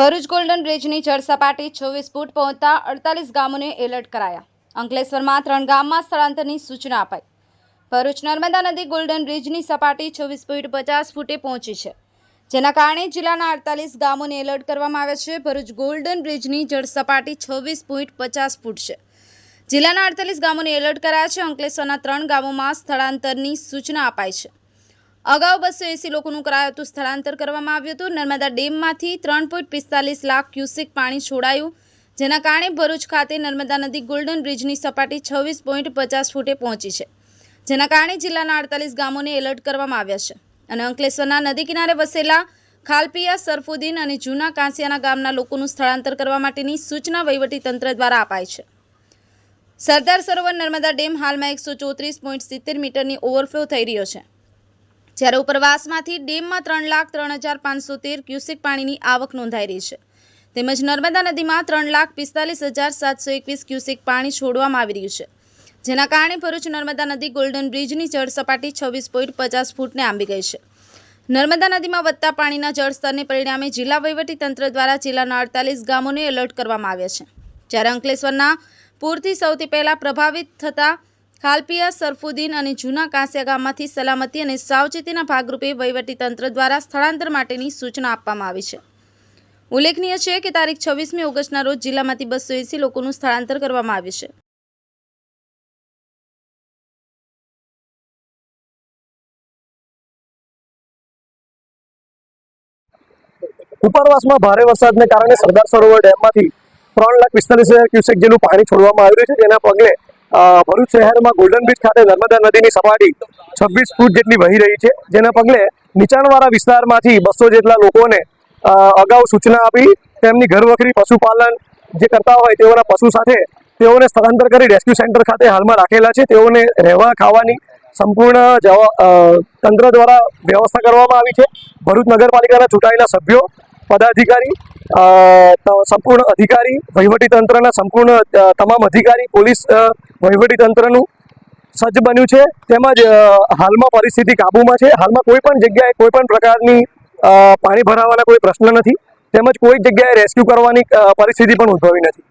Bharuch golden બ્રિજની જળ સપાટી 26 ફૂટ પહોંચતા 48 ગામોને એલર્ટ કરાયા। અંકલેશ્વરમાં 3 ગામમાં સ્થળાંતરની સૂચના અપાઈ। ભરૂચ નર્મદા નદી ગોલ્ડન બ્રિજની સપાટી 26.50 ફૂટે પહોંચી છે, જેના કારણે જિલ્લાના 48 ગામોને એલર્ટ કરવામાં આવ્યા છે। ભરૂચ ગોલ્ડન બ્રિજની જળ સપાટી 26.50 ફૂટ છે। જિલ્લાના 48 ગામોને એલર્ટ કરાયા છે। અંકલેશ્વરના 3 ગામોમાં સ્થળાંતરની સૂચના અપાઈ છે। અગાઉ 280 લોકોનું કરાયું હતું સ્થળાંતર કરવામાં આવ્યું હતું। નર્મદા ડેમમાંથી 3.45 લાખ ક્યુસેક પાણી છોડાયું, જેના કારણે ભરૂચ ખાતે નર્મદા નદી ગોલ્ડન બ્રિજની સપાટી 26.50 ફૂટે પહોંચી છે, જેના કારણે જિલ્લાના 48 ગામોને એલર્ટ કરવામાં આવ્યા છે અને અંકલેશ્વરના નદી કિનારે વસેલા ખાલપિયા, સરફુદ્દીન અને જૂના કાંસિયાના ગામના લોકોનું સ્થળાંતર કરવા માટેની સૂચના વહીવટીતંત્ર દ્વારા અપાઈ છે। સરદાર સરોવર નર્મદા ડેમ હાલમાં 134.70 મીટરની ઓવરફ્લો થઈ રહ્યો છે, જ્યારે ઉપરવાસમાંથી ડેમમાં 3,03,513 ક્યુસેક પાણીની આવક નોંધાઈ રહી છે, તેમજ નર્મદા નદીમાં 3,45,721 ક્યુસેક પાણી છોડવામાં આવી રહ્યું છે, જેના કારણે ભરૂચ નર્મદા નદી ગોલ્ડન બ્રિજની જળ સપાટી 26.50 ફૂટને આંબી ગઈ છે। નર્મદા નદીમાં વધતા પાણીના જળસ્તરને પરિણામે જિલ્લા વહીવટીતંત્ર દ્વારા જિલ્લાના 48 ગામોને એલર્ટ કરવામાં આવ્યા છે, જ્યારે અંકલેશ્વરના પૂરથી સૌથી પહેલા પ્રભાવિત થતા ખાલપિયા, સરફુદ્દીન અને જૂના કાંસિયા ગામમાંથી સલામતી અને સાવચેતીના ભાગરૂપે વહીવટીતંત્ર દ્વારા સ્થળાંતર માટેની સૂચના આપવામાં આવી છે। ઉલ્લેખનીય છે કે તારીખ 26મી ઓગસ્ટના રોજ જિલ્લામાંથી 280 લોકોનું સ્થળાંતર કરવામાં આવ્યું છે। ઉપરવાસમાં ભારે વરસાદને કારણે સરદાર સરોવર ડેમમાંથી 3,45,000 ક્યુસેક જેટલું પાણી છોડવામાં આવી રહ્યું છે, જેના પગલે ભરૂચ શહેરમાં ગોલ્ડન બ્રિજ ખાતે નર્મદા નદીની સપાટી 26 ફૂટ જેટલી વહી રહી છે, જેના પગલે નીચાણવાળા વિસ્તારમાંથી 200 જેટલા લોકોને અગાઉ સૂચના આપી તેમની ઘરવખરી પશુપાલન જે કરતા હોય તેઓના પશુ સાથે તેઓને સ્થળાંતર કરી રેસ્ક્યુ સેન્ટર ખાતે હાલમાં રાખેલા છે। તેઓને રહેવા ખાવાની સંપૂર્ણ તંત્ર દ્વારા વ્યવસ્થા કરવામાં આવી છે। ભરૂચ નગરપાલિકાના ચૂંટાયેલા સભ્યો, પદાધિકારી, સંપૂર્ણ અધિકારી, વહીવટીતંત્રના સંપૂર્ણ તમામ અધિકારી, પોલીસ વહીવટીતંત્રનું સજ્જ બન્યું છે, તેમજ હાલમાં પરિસ્થિતિ કાબૂમાં છે। હાલમાં કોઈ પણ જગ્યાએ કોઈ પણ પ્રકારની પાણી ભરાવાના કોઈ પ્રશ્ન નથી, તેમજ કોઈ જગ્યાએ રેસ્ક્યુ કરવાની પરિસ્થિતિ પણ ઉદ્ભવી નથી।